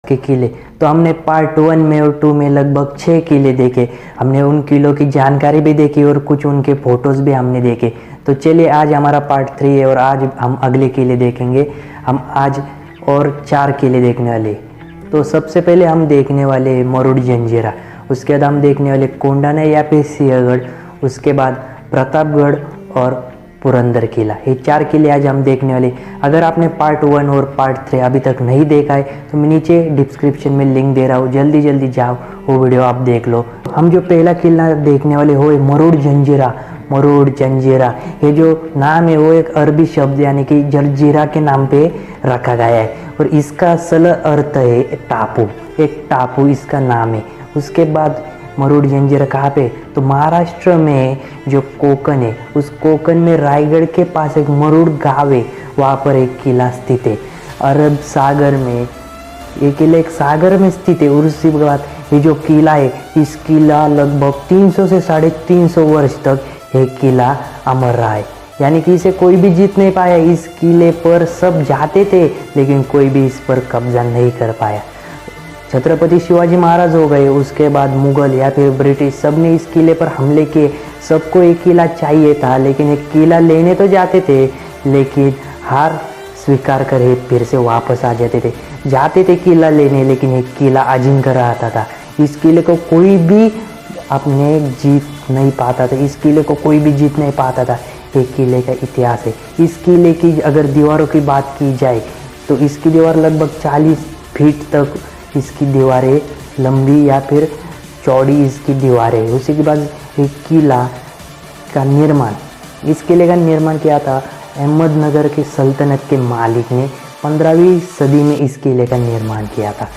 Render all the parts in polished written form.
के किले। तो हमने पार्ट 1 में और 2 में लगभग 6 किले देखे। हमने उन किलों की जानकारी भी देखी और कुछ उनके फोटोज़ भी हमने देखे। तो चलिए आज हमारा पार्ट 3 है और आज हम अगले किले देखेंगे। हम आज और 4 किले देखने वाले। तो सबसे पहले हम देखने वाले मरुड जंजीरा, उसके बाद हम देखने वाले कोंडाना या फिर सिंहगढ़, उसके बाद प्रतापगढ़ और पुरंदर किला। ये 4 किले आज हम देखने वाले। अगर आपने पार्ट 1 और पार्ट 3 अभी तक नहीं देखा है तो मैं नीचे डिस्क्रिप्शन में लिंक दे रहा हूँ, जल्दी जल्दी जाओ वो वीडियो आप देख लो। हम जो पहला किला देखने वाले हो मरुड जंजीरा। मरुड जंजीरा ये जो नाम है वो एक अरबी शब्द यानी कि जंजीरा के नाम पे रखा गया है और इसका असल अर्थ है टापू। एक टापू इसका नाम है। उसके बाद मरुड जंजीरा कहाँ पे, तो महाराष्ट्र में जो कोकण है उस कोकण में रायगढ़ के पास एक मरुड गाँव है, वहाँ पर एक किला स्थित है अरब सागर में। ये किला एक सागर में स्थित है और उसी के बाद ये जो किला है इस किला लगभग 300 से 350 वर्ष तक ये किला अमर रहा है, यानी कि इसे कोई भी जीत नहीं पाया। इस किले पर सब जाते थे लेकिन कोई भी इस पर कब्जा नहीं कर पाया। छत्रपति शिवाजी महाराज हो गए, उसके बाद मुगल या फिर ब्रिटिश सब ने इस किले पर हमले किए। सबको एक किला चाहिए था लेकिन एक किला लेने तो जाते थे लेकिन हार स्वीकार करे फिर से वापस आ जाते थे किला लेने, लेकिन एक किला अजिंक्य रहता था। इस किले को कोई भी अपने जीत नहीं पाता था, इस किले को कोई भी जीत नहीं पाता था। एक किले का इतिहास है। इस किले की अगर दीवारों की बात की जाए तो इसकी दीवार लगभग 40 फीट तक इसकी दीवारें लंबी या फिर चौड़ी इसकी दीवारें। उसी के बाद एक किला का निर्माण, इस किले का निर्माण किया था अहमदनगर के सल्तनत के मालिक ने 15वीं सदी में इस किले का निर्माण किया था।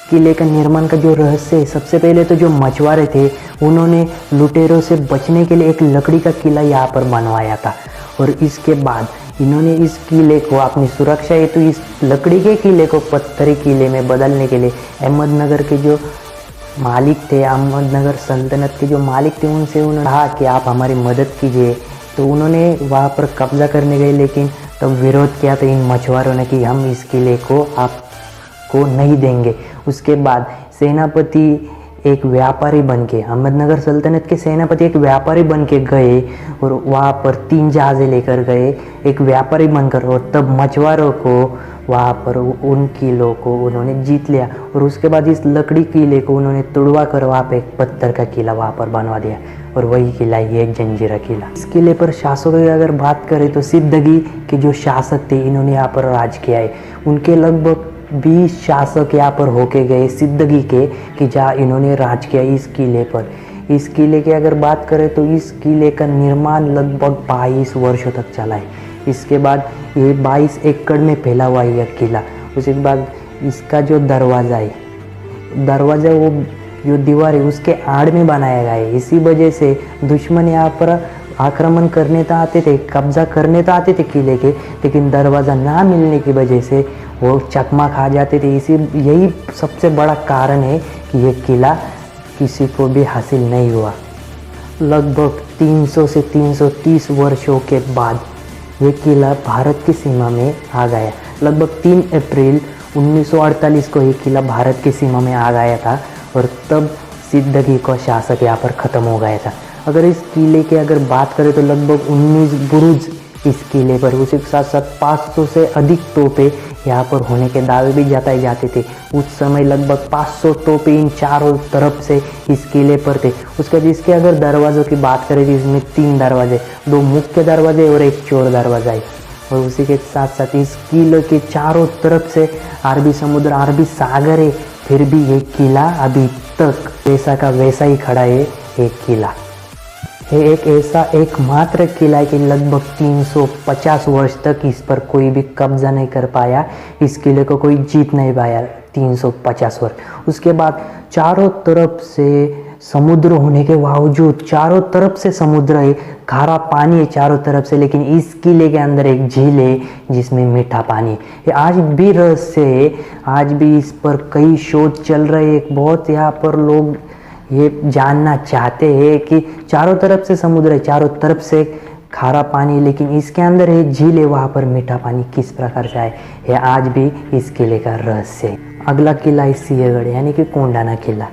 किले का निर्माण का जो रहस्य है, सबसे पहले तो जो मछुआरे थे उन्होंने लुटेरों से बचने के लिए एक लकड़ी का किला यहाँ पर बनवाया था और इसके बाद इन्होंने इस किले को अपनी सुरक्षा हेतु इस लकड़ी के किले को पत्थरी किले में बदलने के लिए अहमदनगर के जो मालिक थे, अहमदनगर सल्तनत के जो मालिक थे, उनसे उन्होंने कहा कि आप हमारी मदद कीजिए। तो उन्होंने वहाँ पर कब्जा करने गए लेकिन तब विरोध किया था इन मछुआरों ने कि हम इस किले को आपको नहीं देंगे। उसके बाद सेनापति एक व्यापारी बनके, अहमदनगर सल्तनत के सेनापति एक व्यापारी बनके गए और वहाँ पर 3 जहाज़ें लेकर गए एक व्यापारी बनकर, और तब मछुआरों को वहाँ पर उन किलों को उन्होंने जीत लिया और उसके बाद इस लकड़ी किले को उन्होंने तुड़वा कर वहाँ पे एक पत्थर का किला वहाँ पर बनवा दिया और वही किला ये जंजीरा किला। इस किले पर शासकों की अगर बात करें तो सिद्दगी के जो शासक थे इन्होंने यहाँ पर राज किया है। उनके लगभग 20 शासक यहाँ पर होके गए सिद्दगी के कि जहाँ इन्होंने राज किया इस किले पर। इस किले की अगर बात करें तो इस किले का निर्माण लगभग 22 वर्षों तक चला है। इसके बाद ये 22 एकड़ में फैला हुआ है यह किला। उसके बाद इसका जो दरवाज़ा वो जो दीवार है उसके आड़ में बनाया गया है। इसी वजह से दुश्मन यहाँ पर आक्रमण करने तो आते थे, कब्जा करने तो आते थे किले के, लेकिन दरवाज़ा ना मिलने की वजह से वो चकमा खा जाते थे। यही सबसे बड़ा कारण है कि ये किला किसी को भी हासिल नहीं हुआ। लगभग 300 से 330 वर्षों के बाद ये किला भारत की सीमा में आ गया। लगभग 3 अप्रैल 1948 को ये किला भारत की सीमा में आ गया था और तब सिद्दगी का शासक यहाँ पर ख़त्म हो गया था। अगर इस किले की अगर बात करें तो लगभग 19 बुरुज इस किले पर, उसी के साथ साथ 500 से अधिक तोपें यहाँ पर होने के दावे भी जताए जाते थे। उस समय लगभग 500 तोपें इन चारों तरफ से इस किले पर थे। उसके बाद इसके अगर दरवाज़ों की बात करें तो इसमें 3 दरवाजे, 2 मुख्य दरवाजे और एक चोर दरवाजा है। और उसी के साथ साथ इस किले के चारों तरफ से अरबी समुद्र, अरबी सागर है, फिर भी ये किला अभी तक वैसा का वैसा ही खड़ा है। एक किला ये एक ऐसा एकमात्र किला है कि लगभग 350 वर्ष तक इस पर कोई भी कब्जा नहीं कर पाया, इस किले को कोई जीत नहीं पाया 350 वर्ष। उसके बाद चारों तरफ से समुद्र होने के बावजूद, चारों तरफ से समुद्र है, खारा पानी है चारों तरफ से, लेकिन इस किले के अंदर एक झील है जिसमें मीठा पानी है। ये आज भी रहस्य है, आज भी इस पर कई शोध चल रहे हैं। बहुत यहाँ पर लोग ये जानना चाहते हैं कि चारों तरफ से समुद्र है, चारों तरफ से खारा पानी, लेकिन इसके अंदर एक झील है, वहाँ पर मीठा पानी किस प्रकार से आए, यह आज भी इस किले का रहस्य है। अगला किला है सिंहगढ़ यानी कि कोंडाना किला।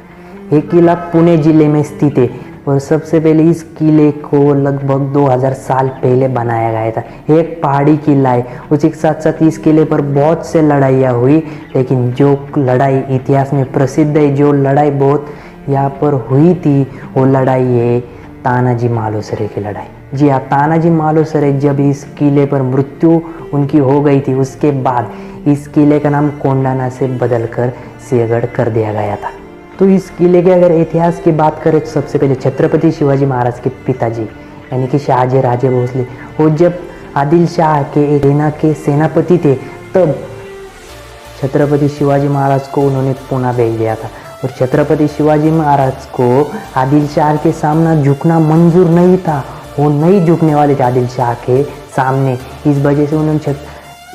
ये किला पुणे जिले में स्थित है और सबसे पहले इस किले को लगभग 2000 साल पहले बनाया गया था। ये एक पहाड़ी किला है। उसी के साथ साथ इस किले पर बहुत से लड़ाइयाँ हुई, लेकिन जो लड़ाई इतिहास में प्रसिद्ध है, जो लड़ाई बहुत यहाँ पर हुई थी, वो लड़ाई है तानाजी मालुसरे की लड़ाई। जी हाँ, तानाजी मालुसरे जब इस किले पर मृत्यु उनकी हो गई थी, उसके बाद इस किले का नाम कोंडाना से बदलकर सिंहगढ़ कर दिया गया था। तो इस किले के अगर इतिहास की बात करें तो सबसे पहले छत्रपति शिवाजी महाराज के पिताजी यानी कि शाहजी राजे भोसले, वो जब आदिल शाह के सेना के सेनापति थे, तब छत्रपति शिवाजी महाराज को उन्होंने पुणे भेज दिया था। और छत्रपति शिवाजी महाराज को आदिल शाह के सामने झुकना मंजूर नहीं था, वो नहीं झुकने वाले थे आदिल शाह के सामने। इस वजह से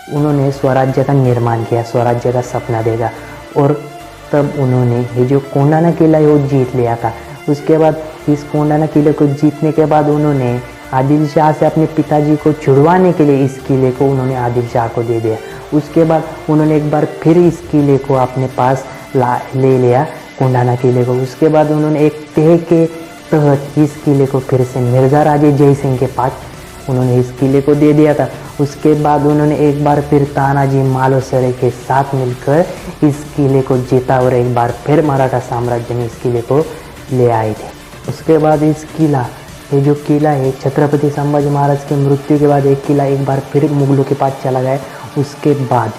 उन्होंने स्वराज्य का निर्माण किया, स्वराज्य का सपना देखा और तब उन्होंने ये जो कोंडाना किला है वो जीत लिया था। उसके बाद इस कोंडाना किले को जीतने के बाद उन्होंने आदिल शाह से अपने पिताजी को छुड़वाने के लिए इस किले को उन्होंने आदिल शाह को दे दिया। उसके बाद उन्होंने एक बार फिर इस किले को अपने पास ले लिया, कोंडाना किले को। उसके बाद उन्होंने एक तय के तहत इस किले को फिर से मिर्ज़ा राजे जय सिंह के पास उन्होंने इस किले को दे दिया था। उसके बाद उन्होंने एक बार फिर तानाजी मालुसरे के साथ मिलकर इस किले को जीता और एक बार फिर मराठा साम्राज्य में इस किले को ले आए थे। उसके बाद ये जो किला है, छत्रपति संभाजी महाराज के मृत्यु के बाद एक किला एक बार फिर मुगलों के पास चला गया। उसके बाद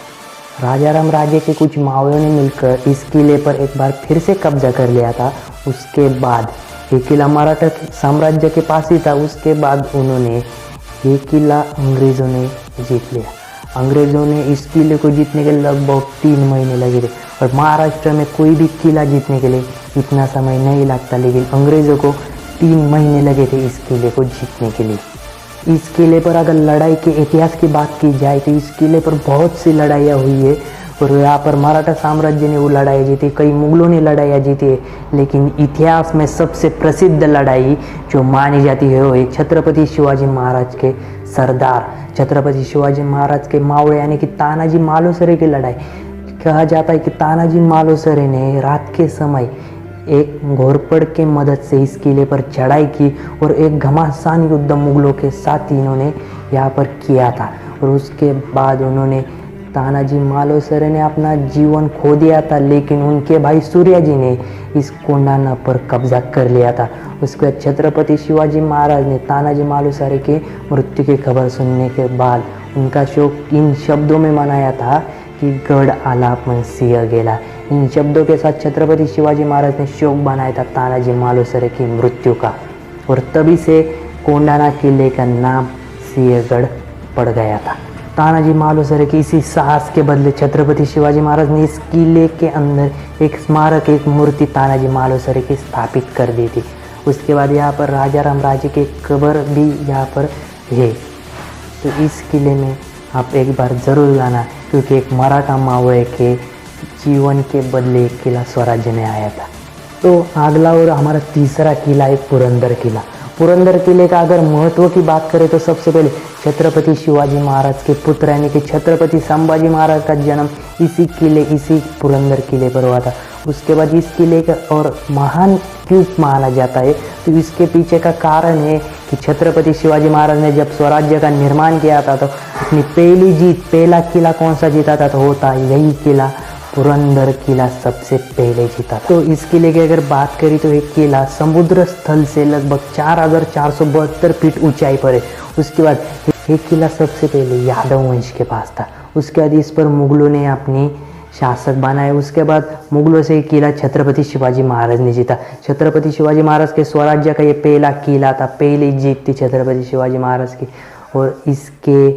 राजाराम राजे के कुछ मावड़ों ने मिलकर इस किले पर एक बार फिर से कब्जा कर लिया था। उसके बाद ये किला मराठा साम्राज्य के पास ही था। उसके बाद उन्होंने ये किला अंग्रेज़ों ने जीत लिया। अंग्रेज़ों ने इस किले को जीतने के लिए लगभग 3 महीने लगे थे और महाराष्ट्र में कोई भी किला जीतने के लिए इतना समय नहीं लगता, लेकिन अंग्रेज़ों को 3 महीने लगे थे इस किले को जीतने के लिए। इस किले पर अगर लड़ाई के इतिहास की बात की जाए तो इस किले पर बहुत सी लड़ाइयाँ हुई है और यहाँ पर मराठा साम्राज्य ने वो लड़ाई जीती, कई मुगलों ने लड़ाइयाँ जीती है, लेकिन इतिहास में सबसे प्रसिद्ध लड़ाई जो मानी जाती है वो है छत्रपति शिवाजी महाराज के सरदार छत्रपति शिवाजी महाराज के मावड़े यानी कि तानाजी मालुसरे की लड़ाई। कहा जाता है कि तानाजी मालुसरे ने रात के समय एक घोरपड़ के मदद से इस किले पर चढ़ाई की और एक घमासान युद्ध मुगलों के साथ इन्होंने यहाँ पर किया था। और उसके बाद उन्होंने तानाजी मालुसरे ने अपना जीवन खो दिया था, लेकिन उनके भाई सूर्याजी ने इस कोंडाना पर कब्जा कर लिया था। उसके बाद छत्रपति शिवाजी महाराज ने तानाजी मालुसरे के मृत्यु की खबर सुनने के बाद उनका शोक इन शब्दों में मनाया था कि गढ़ आला पण सिंह गेला। इन शब्दों के साथ छत्रपति शिवाजी महाराज ने शोक बनाया था तानाजी मालुसरे की मृत्यु का और तभी से कोंडाना किले का नाम सिंहगढ़ पड़ गया था। तानाजी मालुसरे की इसी साहस के बदले छत्रपति शिवाजी महाराज ने इस किले के अंदर एक स्मारक, एक मूर्ति तानाजी मालुसरे की स्थापित कर दी थी। उसके बाद यहाँ पर राजाराम राजे की कब्र भी यहाँ पर है। तो इस किले में आप एक बार ज़रूर जाना, क्योंकि एक मराठा मावड़े के जीवन के बदले एक किला स्वराज्य में आया था। तो अगला और हमारा तीसरा किला है पुरंदर किला। पुरंदर किले का अगर महत्व की बात करें तो सबसे पहले छत्रपति शिवाजी महाराज के पुत्र यानी कि छत्रपति संभाजी महाराज का जन्म इसी पुरंदर किले पर हुआ था। उसके बाद इस किले का और महान क्यों माना जाता है तो इसके पीछे का कारण है कि छत्रपति शिवाजी महाराज ने जब स्वराज्य का निर्माण किया था तो अपनी पहला किला कौन सा जीता था तो होता यही किला पुरंदर किला सबसे पहले जीता था। तो इस किले की अगर बात करें तो एक किला समुद्र स्थल से लगभग 4472 फीट ऊंचाई पर है। उसके बाद ये किला सबसे पहले यादव वंश के पास था। उसके बाद इस पर मुगलों ने अपनी शासक बनाए। उसके बाद मुगलों से किला छत्रपति शिवाजी महाराज ने जीता। छत्रपति शिवाजी महाराज के स्वराज्य का ये पहला किला था, पहली जीत थी छत्रपति शिवाजी महाराज की। और इसके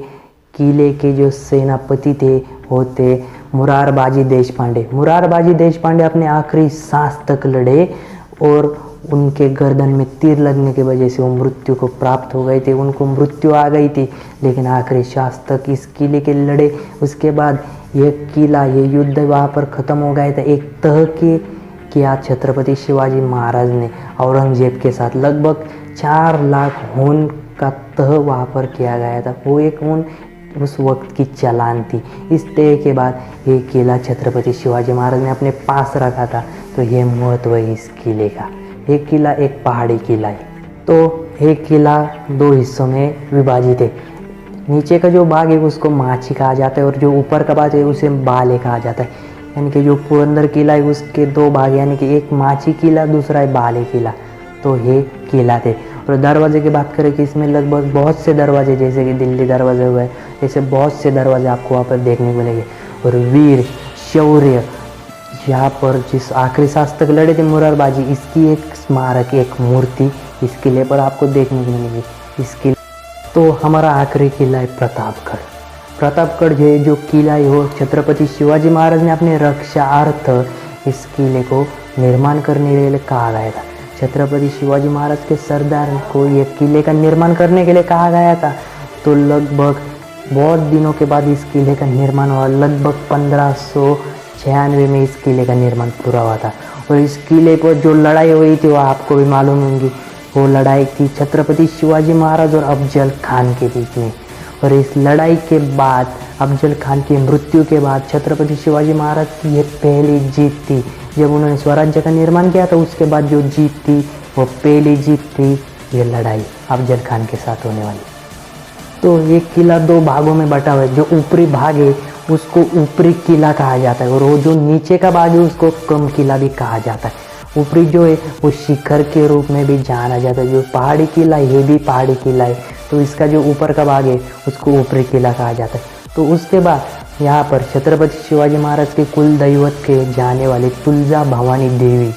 किले के जो सेनापति थे वो थे मुरारबाजी देशपांडे। मुरारबाजी देशपांडे अपने आखिरी सांस तक लड़े और उनके गर्दन में तीर लगने की वजह से वो मृत्यु को प्राप्त हो गए थे, उनको मृत्यु आ गई थी, लेकिन आखिरी सांस तक इस किले के लड़े। उसके बाद ये किला, ये युद्ध वहाँ पर ख़त्म हो गया था। एक तह के किया छत्रपति शिवाजी महाराज ने औरंगजेब के साथ लगभग 4 लाख ऊन का तह वहाँ पर किया गया था। वो एक ऊन उस वक्त की चालान थी। इस तय के बाद ये किला छत्रपति शिवाजी महाराज ने अपने पास रखा था। तो ये महत्व है इस किले का। ये किला एक पहाड़ी किला है। तो ये किला 2 हिस्सों में विभाजित है। नीचे का जो भाग है उसको माची कहा जाता है और जो ऊपर का भाग है उसे बाले कहा जाता है। यानी कि जो पुरंदर किला है उसके 2 भाग, यानी कि एक माची किला, दूसरा है बाले किला। तो ये किला थे। और दरवाजे की बात करें कि इसमें लगभग बहुत से दरवाजे, जैसे कि दिल्ली दरवाजे हुए, ऐसे बहुत से दरवाजे आपको वहाँ पर देखने को मिलेंगे। और वीर शौर्य, यहाँ पर जिस आखिरी सांस तक लड़े थे मुरारबाजी, इसकी एक स्मारक, एक मूर्ति इस किले पर आपको देखने को मिलेगी। इस किले तो हमारा आखिरी किला है प्रतापगढ़। प्रतापगढ़ जो किला है वो छत्रपति शिवाजी महाराज ने अपने रक्षार्थ इस किले को निर्माण करने के लिए कहा गया था। छत्रपति शिवाजी महाराज के सरदार को ये किले का निर्माण करने के लिए कहा गया था। तो लगभग बहुत दिनों के बाद इस किले का निर्माण हुआ। लगभग 1596 में इस किले का निर्माण पूरा हुआ था। और इस किले पर जो लड़ाई हुई थी वो आपको भी मालूम होंगी। वो लड़ाई थी छत्रपति शिवाजी महाराज और अफजल खान के बीच में। और इस लड़ाई के बाद, अफजल खान की मृत्यु के बाद, छत्रपति शिवाजी महाराज की ये पहली जीत थी। जब उन्होंने स्वराज्य का निर्माण किया था उसके बाद जो जीत थी वो पहली जीत थी, ये लड़ाई अफजल खान के साथ होने वाली। तो ये किला 2 भागों में बटा हुआ है। जो ऊपरी भाग है उसको ऊपरी किला कहा जाता है और वो जो नीचे का भाग है उसको कम किला भी कहा जाता है। ऊपरी जो है वो शिखर के रूप में भी जाना जाता है। जो पहाड़ी किला है ये भी पहाड़ी किला है, तो इसका जो ऊपर का भाग है उसको ऊपरी किला कहा जाता है। तो उसके बाद यहाँ पर छत्रपति शिवाजी महाराज के कुल दैवत के जाने वाले तुलजा भवानी देवी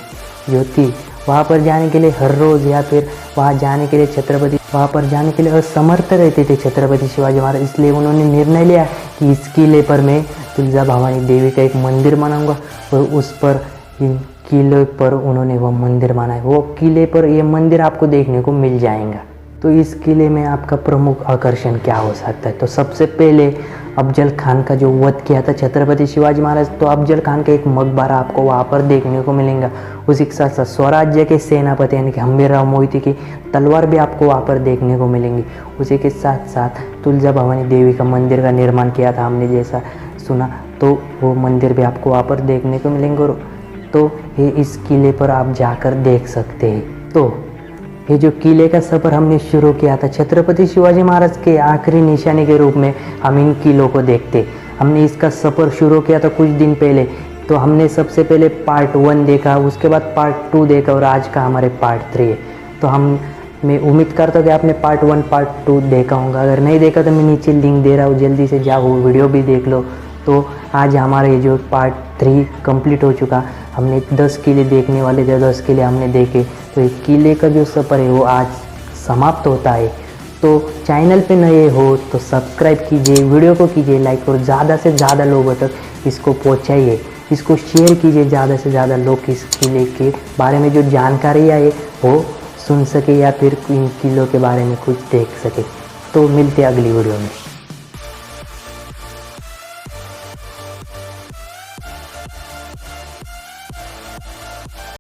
जो थी, वहाँ पर जाने के लिए हर रोज़ या फिर वहाँ जाने के लिए असमर्थ रहते थे छत्रपति शिवाजी महाराज। इसलिए उन्होंने निर्णय लिया कि इस किले पर मैं तुलजा भवानी देवी का एक मंदिर बनाऊंगा। और उस पर, किले पर उन्होंने वो मंदिर बनाया। वो किले पर ये मंदिर आपको देखने को मिल जाएगा। तो इस किले में आपका प्रमुख आकर्षण क्या हो सकता है? तो सबसे पहले अफजल खान का जो वध किया था छत्रपति शिवाजी महाराज, तो अफजल खान का एक मकबरा आपको वहाँ पर देखने को मिलेगा। उसी के साथ साथ स्वराज्य के सेनापति यानी कि हम्बीरराव मोहिते की तलवार भी आपको वहाँ पर देखने को मिलेंगी। उसी के साथ साथ तुलजा भवानी देवी का मंदिर का निर्माण किया था हमने जैसा सुना, तो वो मंदिर भी आपको वहाँ पर देखने को मिलेंगे। और तो ये इस किले पर आप जाकर देख सकते हैं। तो ये जो किले का सफ़र हमने शुरू किया था, छत्रपति शिवाजी महाराज के आखिरी निशाने के रूप में हम इन किलों को देखते। हमने इसका सफ़र शुरू किया था कुछ दिन पहले। तो हमने सबसे पहले पार्ट 1 देखा, उसके बाद पार्ट 2 देखा और आज का हमारे पार्ट 3 है। तो मैं उम्मीद करता हूँ कि आपने पार्ट 1 पार्ट 2 देखा होगा। अगर नहीं देखा तो मैं नीचे लिंक दे रहा हूँ, जल्दी से जाओ वीडियो भी देख लो। तो आज हमारा ये जो पार्ट 3 कंप्लीट हो चुका। हमने 10 किले देखने वाले थे, 10 किले हमने देखे। तो एक किले का जो सफ़र है वो आज समाप्त होता है। तो चैनल पे नए हो तो सब्सक्राइब कीजिए, वीडियो को कीजिए लाइक और ज़्यादा से ज़्यादा लोगों तक इसको पहुँचाइए। इसको शेयर कीजिए, ज़्यादा से ज़्यादा लोग इस किले के बारे में जो जानकारियाँ है वो सुन सके या फिर इन किलों के बारे में कुछ देख सके। तो मिलते हैं अगली वीडियो में।